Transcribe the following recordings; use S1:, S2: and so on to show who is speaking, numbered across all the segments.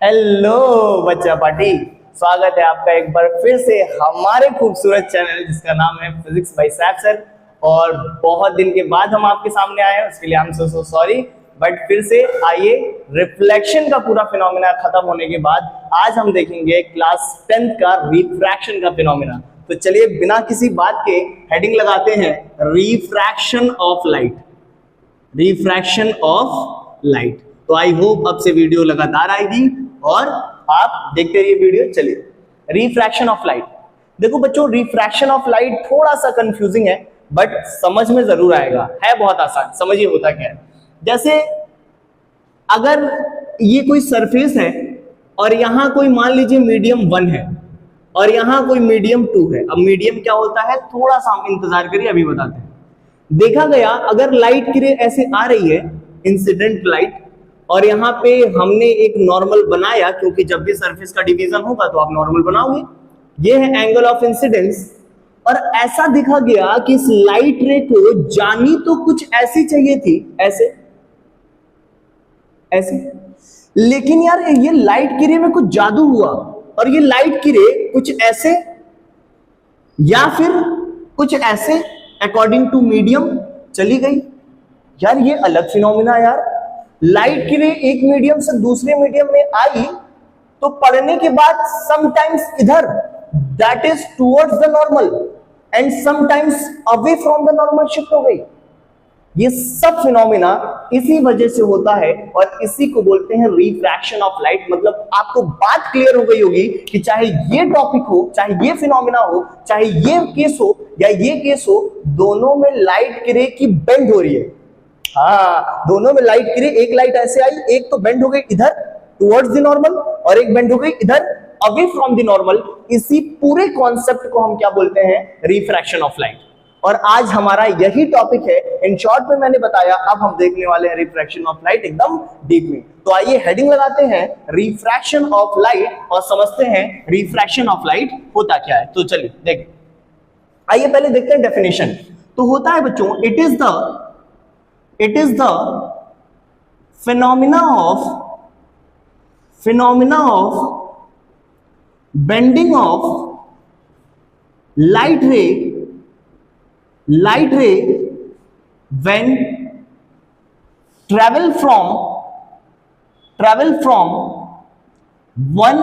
S1: Hello बच्चा party, स्वागत है आपका एक बार फिर से हमारे खूबसूरत चैनल जिसका नाम है फिजिक्स बाय सैफ सर। और बहुत दिन के बाद हम आपके सामने आए हैं, उसके लिए I am so sorry. But फिर से आइए, रिफ्लेक्शन का पूरा फिनोमिना खत्म होने के बाद आज हम देखेंगे क्लास 10th का रिफ्रैक्शन का फिनोमिना। तो चलिए बिना किसी बात के हेडिंग लगाते हैं, refraction of light. Refraction of light. तो आई होप अब से वीडियो लगातार आएगी और आप देखते रहिए वीडियो। चलिए, रिफ्रैक्शन ऑफ लाइट। देखो बच्चों, रिफ्रैक्शन ऑफ लाइट थोड़ा सा कंफ्यूजिंग है बट समझ में जरूर आएगा, है बहुत आसान। समझिए होता क्या है। जैसे अगर ये कोई सरफेस है और यहां कोई मान लीजिए मीडियम 1 है और यहां कोई मीडियम 2 है। अब मीडियम क्या होता है, थोड़ा सा हम इंतजार करिए, अभी बताते हैं। देखा गया अगर लाइट की रे ऐसे आ रही है, इंसिडेंट लाइट, और यहाँ पे हमने एक नॉर्मल बनाया, क्योंकि जब भी सरफेस का डिवीजन होगा तो आप नॉर्मल बनाओगे। ये है एंगल ऑफ इंसिडेंस। और ऐसा दिखा गया कि इस लाइट रे को जानी तो कुछ ऐसी चाहिए थी, ऐसे ऐसे, लेकिन यार ये लाइट की रे में कुछ जादू हुआ और ये लाइट की रे कुछ ऐसे या फिर कुछ ऐसे अकॉर्डिंग टू मीडियम चली गई। यार ये अलग फिनोमिना यार। लाइट की रे एक मीडियम से दूसरे मीडियम में आई तो पढ़ने के बाद समटाइम्स इधर, that is towards the normal, and sometimes away from the normal shift हो गई। ये सब फिनोमिना इसी वजह से होता है और इसी को बोलते हैं रिफ्रैक्शन ऑफ लाइट। मतलब आपको बात क्लियर हो गई होगी कि चाहे ये टॉपिक हो, चाहे ये फिनोमिना हो, चाहे ये केस हो या ये केस हो, दोनों में लाइट की रे की बेंड हो रही है। हाँ, दोनों में लाइट की रे, एक लाइट ऐसे आई, एक तो बेंड हो गई इधर टुवर्ड्स द नॉर्मल और एक बेंड हो गई इधर अवे फ्रॉम द नॉर्मल। इसी पूरे कॉन्सेप्ट को हम क्या बोलते हैं, रिफ्रैक्शन ऑफ लाइट। और आज हमारा यही टॉपिक है। इन शॉर्ट में मैंने बताया, अब हम देखने वाले हैं रिफ्रैक्शन ऑफ लाइट एकदम डीप में। तो आइए हेडिंग लगाते हैं, रिफ्रैक्शन ऑफ लाइट, और समझते हैं रिफ्रैक्शन ऑफ लाइट होता क्या है। तो चलिए देखिए, आइए पहले देखते हैं डेफिनेशन। तो होता है बच्चों, it is the phenomena of bending of light ray when travel from one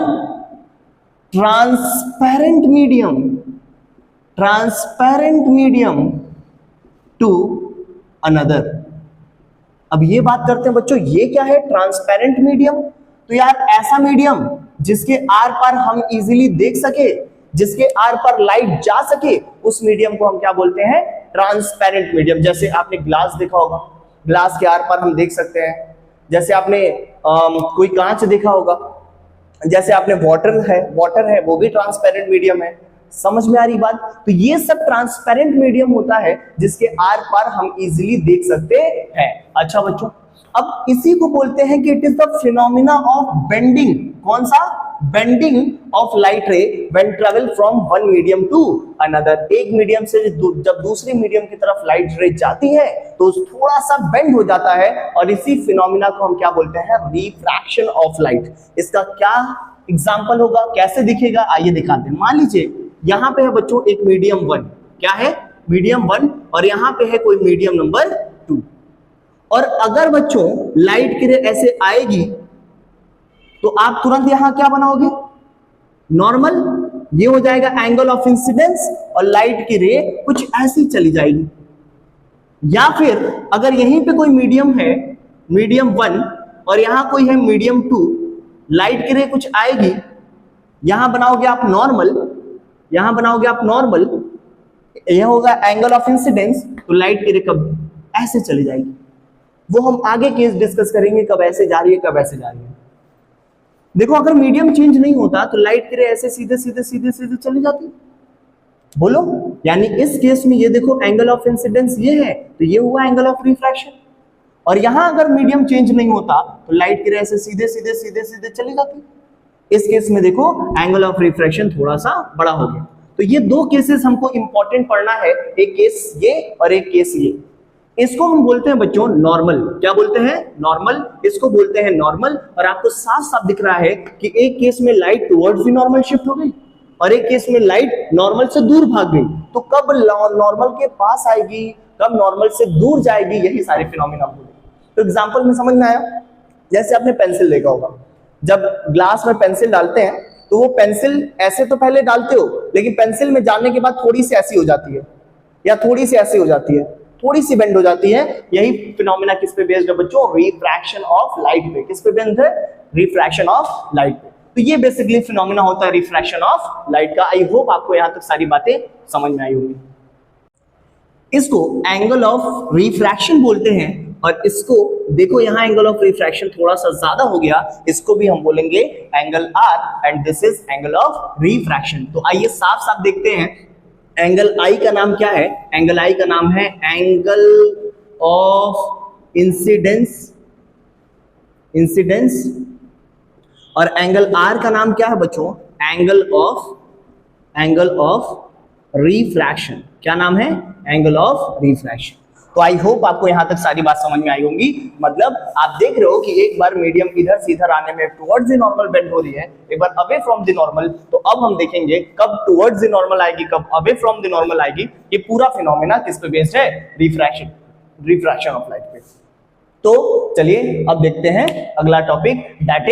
S1: transparent medium to another। अब ये बात करते हैं बच्चों, ये क्या है ट्रांसपेरेंट मीडियम। तो यार ऐसा मीडियम जिसके आर पार हम इजीली देख सके, जिसके आर पर लाइट जा सके, उस मीडियम को हम क्या बोलते हैं, ट्रांसपेरेंट मीडियम। जैसे आपने ग्लास देखा होगा, ग्लास के आर पर हम देख सकते हैं। जैसे आपने कोई कांच देखा होगा, जैसे आपने वाटर है वो भी ट्रांसपेरेंट मीडियम है। समझ में आ रही बात। तो ये सब ट्रांसपेरेंट मीडियम होता है जिसके आर पार हम इजीली देख सकते हैं। अच्छा बच्चों, अब इसी को बोलते हैं कि it is the phenomena of bending. कौन सा, bending of light ray when travel from one medium to another. एक मीडियम से जब दूसरी मीडियम की तरफ लाइट रे जाती है तो थोड़ा सा बेंड हो जाता है, और इसी फिनोमिना को हम क्या बोलते हैं, रिफ्रैक्शन ऑफ लाइट। इसका क्या एग्जांपल होगा, कैसे दिखेगा, आइए दिखाते हैं। मान लीजिए यहां पे है बच्चों एक मीडियम 1, क्या है, मीडियम 1, और यहां पे है कोई मीडियम नंबर 2। और अगर बच्चों लाइट की रे ऐसे आएगी तो आप तुरंत यहां क्या बनाओगे, नॉर्मल। ये हो जाएगा एंगल ऑफ इंसिडेंस और लाइट की रे कुछ ऐसी चली जाएगी। या फिर अगर यहीं पे कोई मीडियम है, मीडियम 1, और यहां कोई है मीडियम 2, लाइट की रे कुछ आएगी, यहां बनाओगे आप नॉर्मल, यहां बनाओगे आप नॉर्मल, यह होगा एंगल ऑफ इंसिडेंस, तो लाइट की रे कब ऐसे चली जाएगी। वो हम आगे केस डिस्कस करेंगे, कब ऐसे जा रही है, कब ऐसे जा रही है। देखो अगर मीडियम चेंज नहीं होता तो लाइट की रे ऐसे सीधे सीधे चली जाती, बोलो। यानी इस केस में ये देखो एंगल ऑफ इंसिडेंस ये है, तो ये हुआ एंगल ऑफ रिफ्रैक्शन। और यहां अगर मीडियम चेंज नहीं होता तो लाइट की रे ऐसे सीधे सीधे चली जाती। इस केस में देखो एंगल ऑफ रिफ्रैक्शन थोड़ा सा बड़ा हो गया। तो ये दो केसेस हमको इंपॉर्टेंट पढ़ना है, एक केस ये और एक केस ये। इसको हम बोलते हैं बच्चों नॉर्मल। क्या बोलते हैं? नॉर्मल। इसको बोलते हैं नॉर्मल। और आपको साफ साफ दिख रहा है कि एक केस में light towards the normal shift हो गई और एक केस में लाइट नॉर्मल से दूर भाग गई। तो कब नॉर्मल के पास आएगी, कब नॉर्मल से दूर जाएगी, यही सारे फिनोमेना बोले। तो एग्जांपल में समझ में आया? जैसे आपने पेंसिल देखा होगा, जब ग्लास में पेंसिल डालते हैं तो वो पेंसिल ऐसे तो पहले डालते हो, लेकिन पेंसिल में डालने के बाद थोड़ी सी ऐसी हो जाती है या थोड़ी सी ऐसी हो जाती है, थोड़ी सी बेंड हो जाती है। यही फिनोमेना किस पे बेस्ड है बच्चों? रिफ्रैक्शन ऑफ लाइट पे। किस पे बेस्ड है? रिफ्रैक्शन ऑफ लाइट पे। तो ये बेसिकली फिनोमेना होता है रिफ्रैक्शन ऑफ लाइट का। आई होप आपको यहां तक सारी बातें समझ में आई होंगी। इसको एंगल ऑफ रिफ्रैक्शन बोलते हैं और इसको देखो यहां एंगल ऑफ रिफ्रैक्शन थोड़ा सा ज्यादा हो गया, इसको भी हम बोलेंगे angle r and this is angle of refraction. तो आइए साफ साफ देखते हैं एंगल आई का नाम क्या है। एंगल आई का नाम है एंगल ऑफ इंसिडेंस, इंसिडेंस। और एंगल आर का नाम क्या है बच्चों? Angle of refraction. क्या नाम है? Angle of refraction. तो आई होप आपको यहां तक सारी बात समझ में आई होंगी। मतलब आप देख रहे हो कि एक बार मीडियम इधर से इधर आने में टुवर्ड्स द नॉर्मल बेंड हो रही है, एक बार अवे फ्रॉम द नॉर्मल। तो अब हम देखेंगे कब टुवर्ड्स द नॉर्मल आएगी, कब अवे फ्रॉम द नॉर्मल आएगी। ये पूरा फिनोमेना किस पे बेस्ड है? रिफ्रैक्शन, रिफ्रैक्शन ऑफ लाइट पे। तो चलिए अब देखते हैं अगला टॉपिक, दैट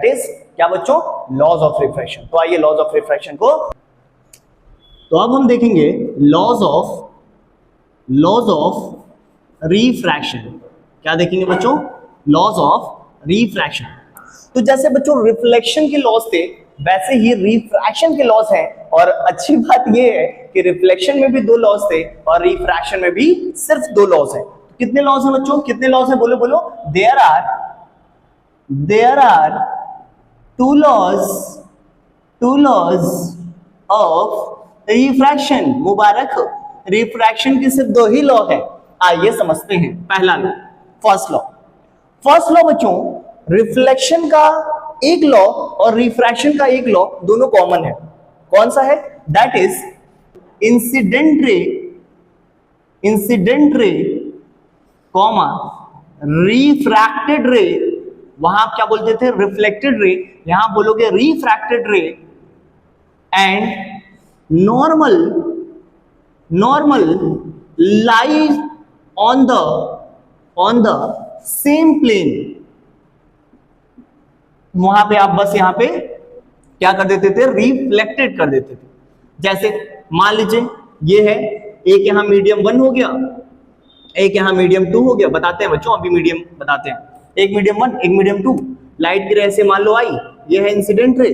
S1: इज क्या बच्चों? Laws of refraction. तो आइए लॉज ऑफ रिफ्रैक्शन को, तो अब हम देखेंगे लॉज ऑफ रिफ्रैक्शन। क्या देखेंगे बच्चों? Laws of refraction. तो जैसे बच्चों रिफ्लेक्शन के लॉज थे, वैसे ही रिफ्रैक्शन के लॉज हैं। और अच्छी बात ये है कि रिफ्लेक्शन में भी 2 लॉज थे और रिफ्रैक्शन में भी सिर्फ 2 लॉज हैं। कितने लॉज हैं बच्चों? कितने लॉज हैं? बोलो बोलो। There are two laws of refraction. मुबारक हो, रिफ्रैक्शन की सिर्फ 2 ही लॉ है। आइए समझते हैं पहला लॉ, फर्स्ट लॉ बच्चों, रिफ्लेक्शन का एक लॉ और रिफ्रैक्शन का एक लॉ दोनों कॉमन है। कौन सा है? That is incident ray comma refracted रे। वहां आप क्या बोलते थे? Reflected ray. यहां बोलोगे refracted ray. And normal lie on the same plane. वहां पे आप बस यहां पे क्या कर देते थे? रिफ्लेक्टेड कर देते थे। जैसे मान लीजिए ये है, एक यहां मीडियम 1 हो गया, एक यहां मीडियम 2 हो गया। बताते हैं बच्चों, अभी मीडियम बताते हैं। एक मीडियम 1, एक मीडियम 2। लाइट की रे से मान लो आई, ये है इंसिडेंट रे।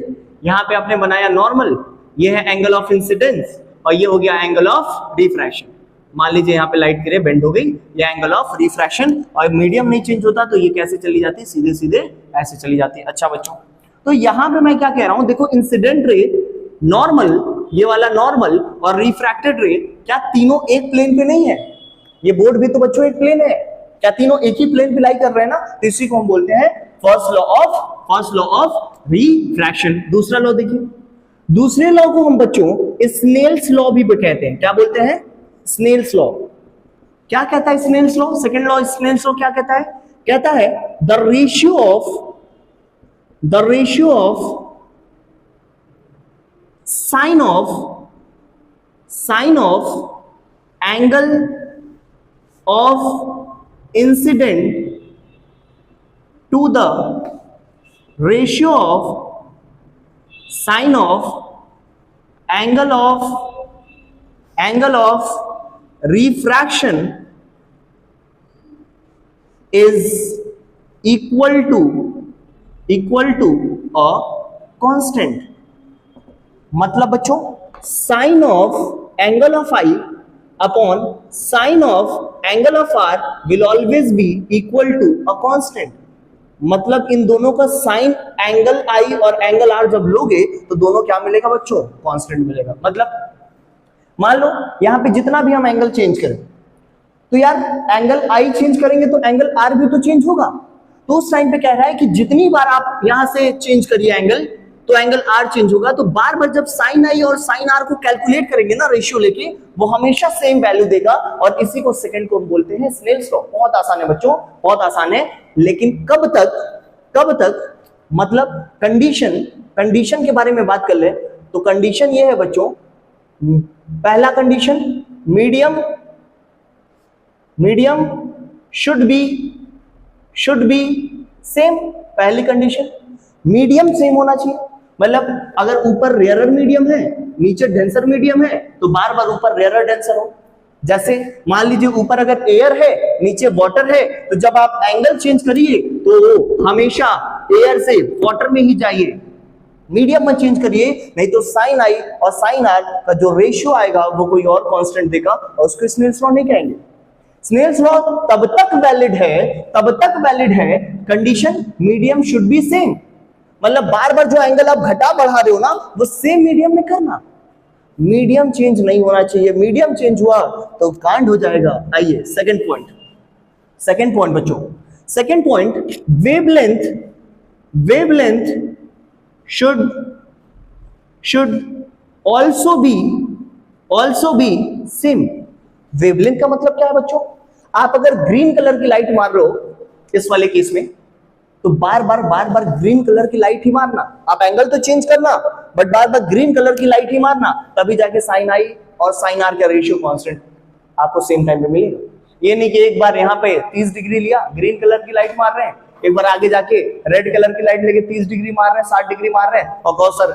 S1: यहां पे आपने बनाया नॉर्मल, ये है एंगल ऑफ इंसिडेंस और ये हो गया एंगल ऑफ रिफ्रैक्शन। मान लीजिए यहाँ पे लाइट की रे बेंड हो गई, ये एंगल ऑफ रिफ्रैक्शन। और मीडियम नहीं चेंज होता तो ये कैसे चली जाती? सीधे सीधे ऐसे चली जाती है। अच्छा बच्चों, तो यहां पे मैं क्या कह रहा हूं, देखो इंसिडेंट रे, नॉर्मल, ये वाला नॉर्मल और रिफ्रैक्टेड रे, क्या तीनों एक प्लेन पे नहीं है? ये बोर्ड भी तो बच्चों एक प्लेन है। क्या तीनों एक ही प्लेन पे लाई कर रहे हैं ना? तो इसी को हम बोलते हैं फर्स्ट लॉ ऑफ रिफ्रैक्शन। दूसरा लॉ देखिए, दूसरे लॉ को हम बच्चों स्नेल्स लॉ भी कहते हैं। क्या बोलते हैं? Snell's law. क्या कहता है Snell's law? Second law Snell's law क्या कहता है? कहता है the ratio of sine of angle of incident to the ratio of sine of angle of refraction is equal to a constant। मतलब बच्चों sine of angle of i upon sine of angle of r will always be equal to a constant. मतलब इन दोनों का sign angle आई और angle are जब लोगे तो दोनों क्या मिलेगा बच्चों? कांस्टेंट मिलेगा। मतलब मान लो यहां पे जितना भी हम एंगल चेंज करें तो यार एंगल आई चेंज करेंगे तो एंगल आर भी तो चेंज होगा। तो उस टाइम पे कह रहा है कि जितनी बार आप यहां से चेंज करिए एंगल, तो एंगल आर चेंज होगा। तो बार बार जब साइन आई और साइन आर को कैलकुलेट करेंगे ना रेशियो लेके, वो हमेशा सेम वैल्यू देगा, और इसी को सेकंड को हम बोलते हैं स्नेल्स लॉ। बहुत आसान है बच्चों, बहुत आसान है, लेकिन कब तक मतलब कंडीशन के बारे में बात कर ले तो कंडीशन ये है बच्चों, पहला condition medium should be same. पहली कंडीशन मीडियम सेम होना चाहिए, मतलब अगर ऊपर रेयरर मीडियम है नीचे डेंसर मीडियम है तो बार बार ऊपर रेयरर डेंसर हो। जैसे मान लीजिए ऊपर अगर एयर है नीचे वाटर है, तो जब आप एंगल चेंज करिए तो हमेशा एयर से वाटर में ही जाइए, मीडियम में चेंज करिए, नहीं तो साइन आई और साइन आर का जो रेशियो आएगा वो कोई और कांस्टेंट देगा, और उसको स्नेल्स लॉ नहीं कहेंगे। स्नेल्स लॉ तब तक वैलिड है condition medium should be same, मतलब बार बार जो एंगल आप घटा बढ़ा रहे हो ना वो सेम मीडियम में करना, मीडियम चेंज नहीं होना चाहिए। मीडियम चेंज हुआ तो कांड हो जाएगा। आइए सेकंड पॉइंट बच्चों, second point wavelength should also be same। Wavelength का मतलब क्या है बच्चों, आप अगर ग्रीन कलर की लाइट मार रहे हो इस वाले केस में, तो बार बार ग्रीन कलर की लाइट ही मारना, आप एंगल तो चेंज करना but bar bar green colour की लाइट ही मारना, तभी जाके साइन आई और साइन आर का रेशियो कांस्टेंट आपको सेम टाइम पे मिलेगा। ये नहीं कि एक बार यहाँ पे 30 डिग्री लिया ग्रीन कलर की लाइट मार रहे हैं, एक बार आगे जाके रेड कलर की लाइट लेके 30 डिग्री मार रहे हैं 60 डिग्री मार रहे हैं, और कहो सर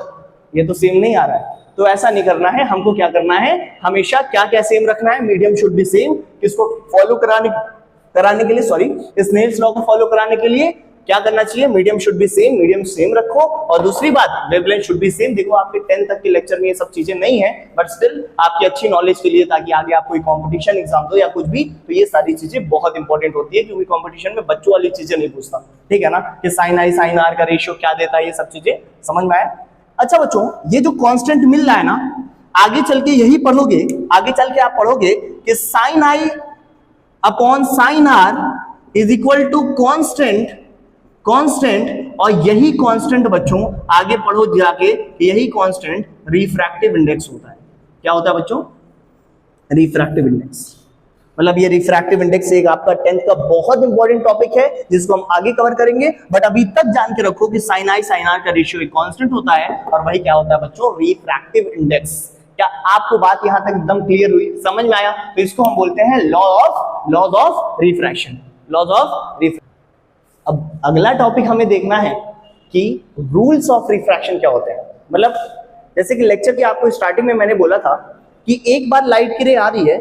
S1: ये तो सेम नहीं आ रहा है। तो ऐसा नहीं करना है, हमको क्या करना है, हमेशा क्या सेम रखना है, मीडियम शुड बी सेम। इसको फॉलो कराने के लिए, सॉरी, स्नेल्स लॉ को फॉलो कराने के लिए क्या करना चाहिए, medium should be same, medium same रखो। और दूसरी बात, वेवलेंथ शुड बी सेम। देखो आपके 10 तक के लेक्चर में ये सब चीजें नहीं है, बट स्टिल आपकी अच्छी नॉलेज के लिए, ताकि आगे आप कोई कंपटीशन एग्जाम दो या कुछ भी, तो ये सारी चीजें बहुत इंपॉर्टेंट होती है, क्योंकि कंपटीशन में बच्चों वाली चीजें नहीं पूछता, ठीक है ना, कि साइन आई साइन आर का रेशियो क्या देता है, ये सब चीजें समझ में आया। अच्छा बच्चों, ये जो कांस्टेंट मिल रहा है ना, आगे चल के यही पढ़ोगे, आगे चल के आप पढ़ोगे कि sine i upon sine r is equal to constant, और यही कांस्टेंट बच्चों आगे पढ़ो जाके, यही कांस्टेंट रिफ्रैक्टिव इंडेक्स होता है। क्या होता है बच्चों, रिफ्रैक्टिव इंडेक्स। मतलब ये रिफ्रैक्टिव इंडेक्स एक आपका 10th का बहुत इंपॉर्टेंट टॉपिक है, जिसको हम आगे कवर करेंगे, बट अभी तक जान के रखो कि साइन आई साइन आर का रेशियो एक कांस्टेंट होता है, और वही क्या होता है बच्चों, रिफ्रैक्टिव इंडेक्स। क्या आपको बात यहां तक एकदम क्लियर हुई, समझ में आया? तो इसको हम बोलते हैं लॉज ऑफ रिफ्रैक्शन। अब अगला टॉपिक हमें देखना है कि रूल्स ऑफ रिफ्रैक्शन क्या होते हैं। मतलब जैसे कि लेक्चर की आपको स्टार्टिंग में मैंने बोला था कि एक बार लाइट की रे आ रही है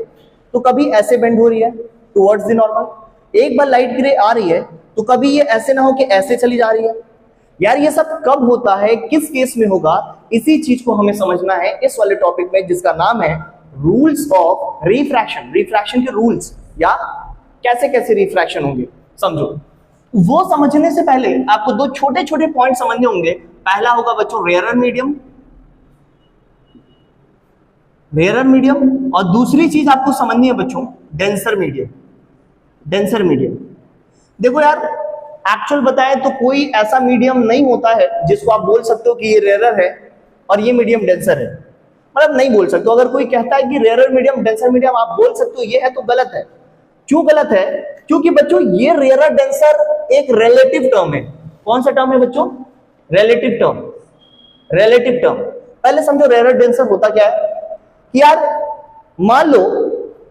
S1: तो कभी ऐसे बेंड हो रही है टुवर्ड्स द नॉर्मल, एक बार लाइट की रे आ रही है तो कभी ये ऐसे ना हो कि ऐसे चली जा रही है। यार ये सब कब होता है, किस केस में होगा, इसी चीज को हमें समझना है इस वाले टॉपिक में, जिसका नाम है रूल्स ऑफ रिफ्रैक्शन। रिफ्रैक्शन के रूल्स, या कैसे कैसे रिफ्रैक्शन होंगे समझो। वो समझने से पहले आपको दो छोटे छोटे पॉइंट समझने होंगे। पहला होगा बच्चों रेयरर मीडियम, और दूसरी चीज आपको समझनी है बच्चों डेंसर मीडियम। देखो यार, एक्चुअल बताए तो कोई ऐसा मीडियम नहीं होता है जिसको आप बोल सकते हो कि ये रेयरर है और ये मीडियम डेंसर है, मतलब नहीं बोल सकते। अगर कोई कहता है कि रेयरर मीडियम डेंसर मीडियम आप बोल सकते हो ये है, तो गलत है। क्यों गलत है? क्योंकि बच्चों ये रेयरर डेंसर एक रिलेटिव टर्म है। कौन सा टर्म है बच्चों? Relative term. पहले समझो रेयरर डेंसर होता क्या है कि यार मान लो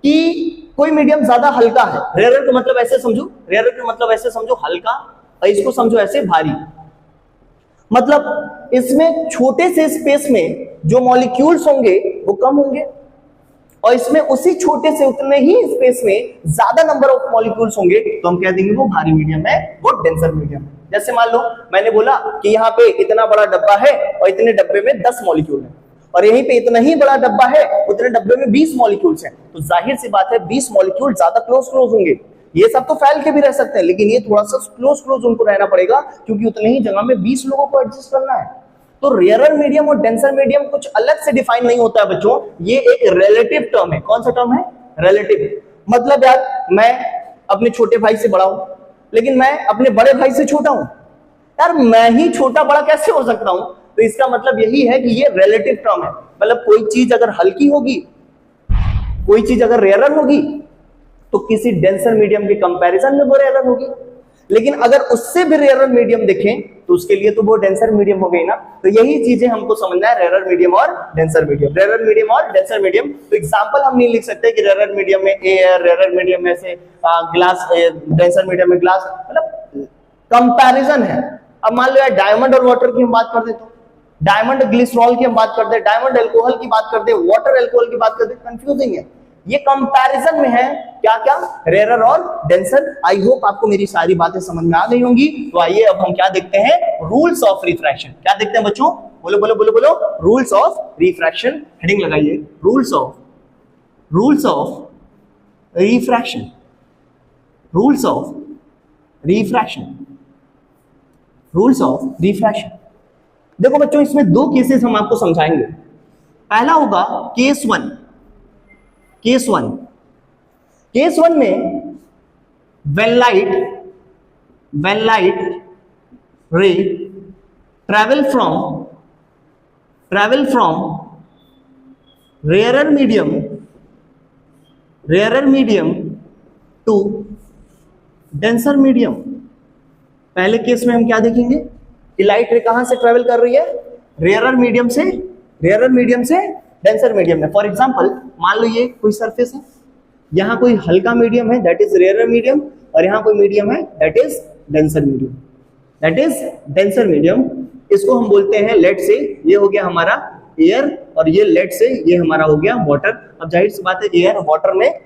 S1: कि कोई मीडियम ज्यादा हल्का है, रेयरर का मतलब ऐसे समझो हल्का, और इसको समझो ऐसे भारी। मतलब इसमें छोटे से स्पेस में जो मॉलिक्यूल्स होंगे वो कम होंगे, और इसमें उसी छोटे से उतने ही स्पेस में ज्यादा नंबर ऑफ मॉलिक्यूल्स होंगे, तो हम कह देंगे वो भारी मीडियम है, वो डेंसर मीडियम है। जैसे मान लो मैंने बोला कि यहाँ पे इतना बड़ा डब्बा है और इतने डब्बे में 10 मॉलिक्यूल है, और यहीं पे इतना ही बड़ा डब्बा है, उतने डब्बे में 20 मॉलिक्यूल्स हैं, तो जाहिर सी बात है 20 मॉलिक्यूल ज्यादा क्लोज होंगे। ये सब तो फैल के भी रह सकते हैं, लेकिन ये थोड़ा सा क्लोज उनको रहना पड़ेगा, क्योंकि उतने ही जगह में 20 लोगों को एडजस्ट करना है। तो रेयरर मीडियम और डेंसर मीडियम कुछ अलग से डिफाइन नहीं होता है बच्चों, ये एक रिलेटिव टर्म है। कौन सा टर्म है? रिलेटिव। मतलब यार मैं अपने छोटे भाई से बड़ा हूं, लेकिन मैं अपने बड़े भाई से छोटा हूं। यार मैं ही छोटा बड़ा कैसे हो सकता हूं? तो इसका मतलब यही है कि ये रिलेटिव टर्म है, मतलब कोई चीज अगर हल्की होगी, कोई चीज अगर रेयरर होगी तो किसी डेंसर मीडियम के कंपैरिजन में वो रेयरर होगी, लेकिन अगर उससे भी रेयरर मीडियम देखें तो उसके लिए तो वो डेंसर मीडियम हो गई ना। तो यही चीजें हमको समझना है, रेयरर मीडियम और डेंसर मीडियम, रेयरर मीडियम और डेंसर मीडियम। तो एग्जांपल हम नहीं लिख सकते कि रेयरर मीडियम में एयर, रेयरर मीडियम में से ग्लास, डेंसर मीडियम में ग्लास, मतलब कंपैरिजन है। अब मान लो यार डायमंड और वाटर की हम बात कर दे, तो डायमंड ग्लिसरॉल की हम बात कर दे, डायमंड अल्कोहल की बात कर दे, वाटर अल्कोहल की बात कर दे, कंफ्यूजिंग है। ये कंपैरिजन में है क्या क्या, रेयरर और डेंसर। आई होप आपको मेरी सारी बातें समझ में आ गई होंगी। तो आइए अब हम क्या देखते हैं, रूल्स ऑफ रिफ्रैक्शन। क्या देखते हैं बच्चों, बोलो बोलो बोलो बोलो, रूल्स ऑफ रिफ्रैक्शन। हेडिंग लगाइए, rules of refraction, rules of refraction, rules of refraction. देखो बच्चों, इसमें दो केसेस हम आपको समझाएंगे। पहला होगा केस वन। केस वन में when light ray travel from rarer medium to denser medium। पहले केस में हम क्या देखेंगे कि लाइट रे कहां से ट्रेवल कर रही है, रेयरर मीडियम से डेंसर मीडियम में। फॉर एग्जांपल मान लो ये कोई सरफेस है, यहाँ कोई हल्का मीडियम है दैट इज रेयरर मीडियम, और यहाँ कोई मीडियम है दैट इज डेंसर मीडियम। इसको हम बोलते हैं, लेट से ये हो गया हमारा एयर, और ये लेट से ये हमारा हो गया वाटर। अब जाहिर सी बात है एयर और वाटर में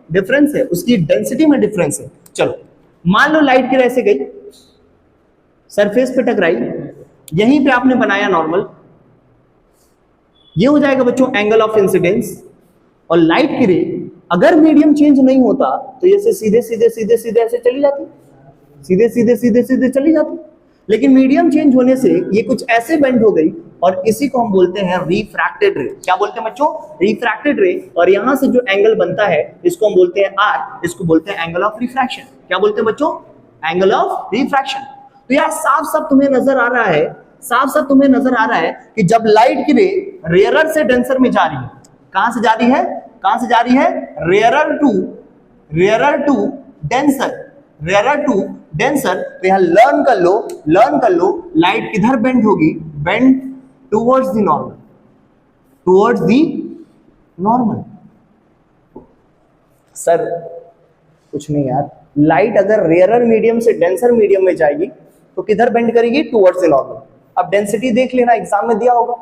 S1: डिफरेंस है, उसकी डेंसिटी में डिफरेंस है। चलो मान लो लाइट की ऐसे गई, सरफेस पे टकराई, यहीं पे आपने बनाया नॉर्मल, ये हो जाएगा बच्चों एंगल ऑफ इंसिडेंस। और लाइट की रे अगर मीडियम चेंज नहीं होता तो ये सीधे ऐसे चली जाती, सीधे चली जाती। लेकिन मीडियम चेंज होने से ये कुछ ऐसे बेंड हो गई, और इसी को हम बोलते हैं रिफ्रैक्टेड रे। क्या बोलते हैं बच्चों, रिफ्रैक्टेड रे। और यहां से जो एंगल बनता है इसको हम बोलते हैं आर, इसको बोलते हैं एंगल ऑफ रिफ्रैक्शन। क्या बोलते हैं बच्चों, एंगल ऑफ रिफ्रैक्शन। तो यार साफ साफ तुम्हें नजर आ रहा है कि जब लाइट की रे रेयरर से डेंसर में जा रही है, कहां से जा रही है, रेयरर टू डेंसर। तो यहां लर्न कर लो लाइट किधर बेंड होगी, bend towards the normal. Sir कुछ नहीं यार, लाइट अगर रेयरर मीडियम से डेंसर मीडियम में जाएगी तो किधर बेंड करेगी, टुवर्ड्स द नॉर्मल। अब डेंसिटी देख लेना, एग्जाम में दिया होगा,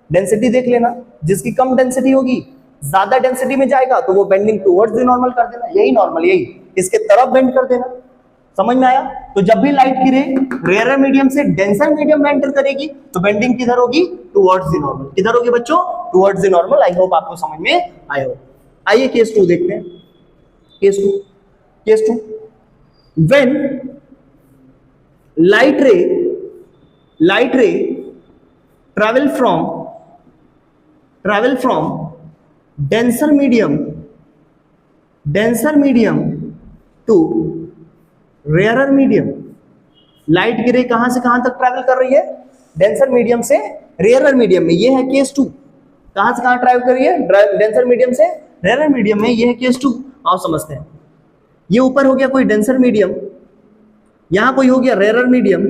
S1: डेंसिटी देख लेना, जिसकी कम डेंसिटी होगी ज्यादा डेंसिटी में जाएगा तो वो बेंडिंग टुवर्ड्स द नॉर्मल कर देना, यही नॉर्मल, यही इसके तरफ बेंड कर देना। समझ में आया। तो जब भी लाइट की रे रेयरर मीडियम से डेंसर मीडियम में एंटर करेगी तो बेंडिंग किधर होगी, टुवर्ड्स द नॉर्मल। किधर होगी बच्चों, towards the normal. I hope आपको समझ में आया हो। आइए केस 2 देखते हैं। केस 2 व्हेन लाइट रे travel from denser medium to rarer medium। Light की रे कहां से कहां तक ट्रैवल कर रही है, डेंसर मीडियम से रेयरर मीडियम में। ये है केस 2। कहां से कहां ट्रैवल कर रही है, डेंसर मीडियम से रेयरर मीडियम में। ये है केस 2। आओ समझते हैं। ये ऊपर हो गया कोई डेंसर मीडियम, यहां कोई हो गया रेयरर मीडियम।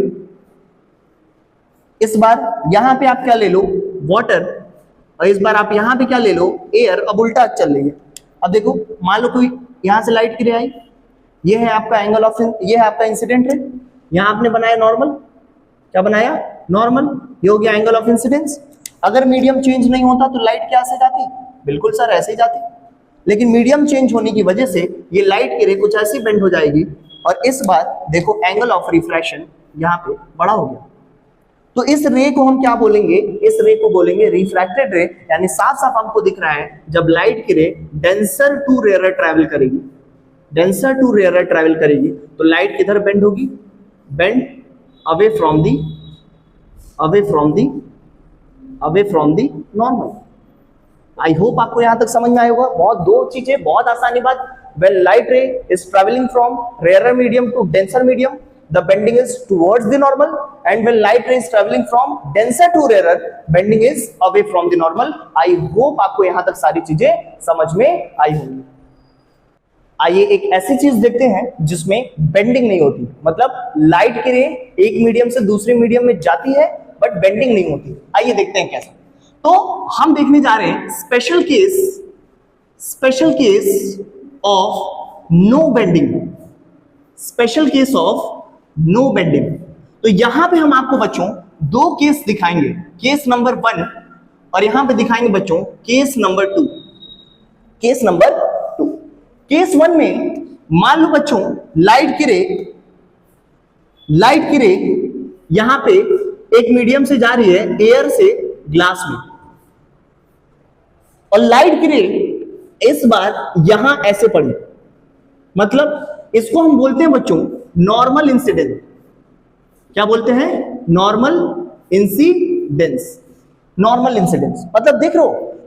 S1: इस बार यहां पे आप क्या ले लो, वाटर, और इस बार आप यहां पे क्या ले लो, एयर। अब उल्टा चल रही है। अब देखो मान लो कोई यहां से लाइट की रे आई, ये है आपका एंगल ऑफ, ये है आपका इंसिडेंट रे, यहां आपने बनाया नॉर्मल। क्या बनाया, नॉर्मल। ये हो गया एंगल ऑफ इंसिडेंस। अगर मीडियम चेंज नहीं होता तो लाइट क्या से जाती, बिल्कुल सर ऐसे ही जाती। लेकिन मीडियम चेंज होने की वजह से ये लाइट की रे कुछ ऐसी बेंड हो जाएगी, और इस बार देखो एंगल ऑफ रिफ्रैक्शन यहाँ पे बड़ा हो गया। तो इस रे को हम क्या बोलेंगे, इस रे को बोलेंगे रिफ्रैक्टेड रे। यानी साफ साफ हमको दिख रहा है जब लाइट की रे डेंसर टू रेयरर ट्रैवल करेगी, तो लाइट किधर बेंड होगी, bend away from the normal. I hope आपको यहां तक समझ में आया होगा। बहुत दो चीजें, बहुत आसानी बात। When light ray is traveling from rarer medium to denser medium, the bending is towards the normal, and when light ray is traveling from denser to rarer, bending is away from the normal. I hope आपको यहां तक सारी चीजें समझ में आई होंगी। आइए एक ऐसी चीज देखते हैं जिसमें बेंडिंग नहीं होती, मतलब लाइट की रे एक मीडियम से दूसरे मीडियम में जाती है बट बेंडिंग नहीं होती। आइए देखते हैं कैसा। तो हम देखने जा रहे हैं special case of no bending, special case of no bending. तो यहां पे हम आपको बच्चों दो केस दिखाएंगे, केस नंबर 1 और यहां पे दिखाएंगे बच्चों case number 2। Case number 2, case 1 में मान लो बच्चों लाइट की रे यहां पे एक मीडियम से जा रही है एयर से ग्लास में, और लाइट की रे इस बार यहां ऐसे पड़ी, मतलब इसको हम बोलते हैं बच्चों नॉर्मल इंसिडेंस। क्या बोलते हैं? Normal incidence. नॉर्मल इंसिडेंस मतलब देख लो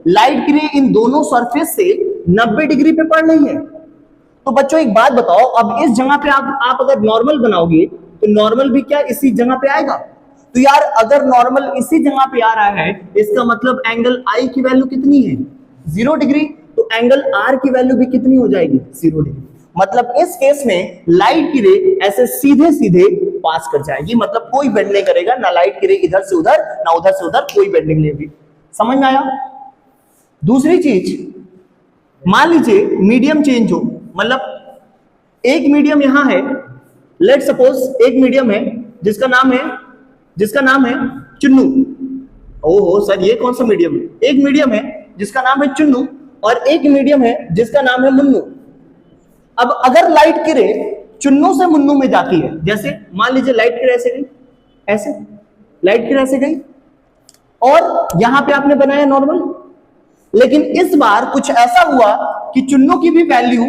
S1: लाइट की रे इन दोनों सरफेस से 90 डिग्री पे पड़ रही है। तो बच्चों एक बात बताओ, अब इस जगह पे आप अगर नॉर्मल बनाओगे तो नॉर्मल भी क्या इसी जगह पे आएगा? तो यार अगर नॉर्मल इसी जगह पे आ रहा है इसका मतलब एंगल आई की वैल्यू कितनी है? 0 डिग्री। तो एंगल आर की वैल्यू भी कितनी हो जाएगी? 0 डिग्री। मतलब इस केस में लाइट की रे ऐसे सीधे सीधे पास कर जाएगी, मतलब कोई बेंड नहीं करेगा, ना लाइट की रे इधर से उधर ना उधर से उधर, कोई बेंडिंग नहीं होगी। समझ में आया? दूसरी चीज, मान लीजिए मीडियम चेंज हो, मतलब एक मीडियम यहां है, लेट सपोज एक मीडियम है जिसका नाम है चुन्नू। ओहो सर ये कौन सा मीडियम है? एक मीडियम है जिसका नाम है चुन्नू और एक मीडियम है जिसका नाम है मुन्नू। अब अगर लाइट की रे चुन्नू से मुन्नू में जाती है, जैसे मान लीजिए लाइट की रे ऐसे गई, ऐसे लाइट की रे ऐसे गई और यहां पे आपने बनाया नॉर्मल, लेकिन इस बार कुछ ऐसा हुआ कि चुन्नू की भी वैल्यू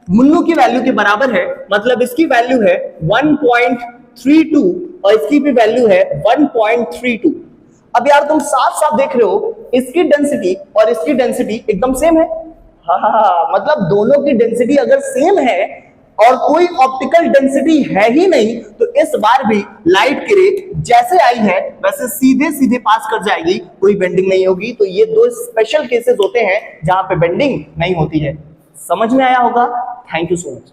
S1: मुन्नू की वैल्यू के बराबर है, मतलब इसकी वैल्यू है 1.32 और इसकी भी वैल्यू है 1.32। अब यार तुम साफ साफ देख रहे हो इसकी डेंसिटी और इसकी डेंसिटी एकदम सेम है। हाँ, मतलब दोनों की डेंसिटी अगर सेम है और कोई ऑप्टिकल डेंसिटी है ही नहीं, तो इस बार भी लाइट की रे जैसे आई है वैसे सीधे सीधे पास कर जाएगी, कोई बेंडिंग नहीं होगी। तो ये दो स्पेशल केसेस होते हैं जहां पे बेंडिंग नहीं होती है। समझ में आया होगा? Thank you so much.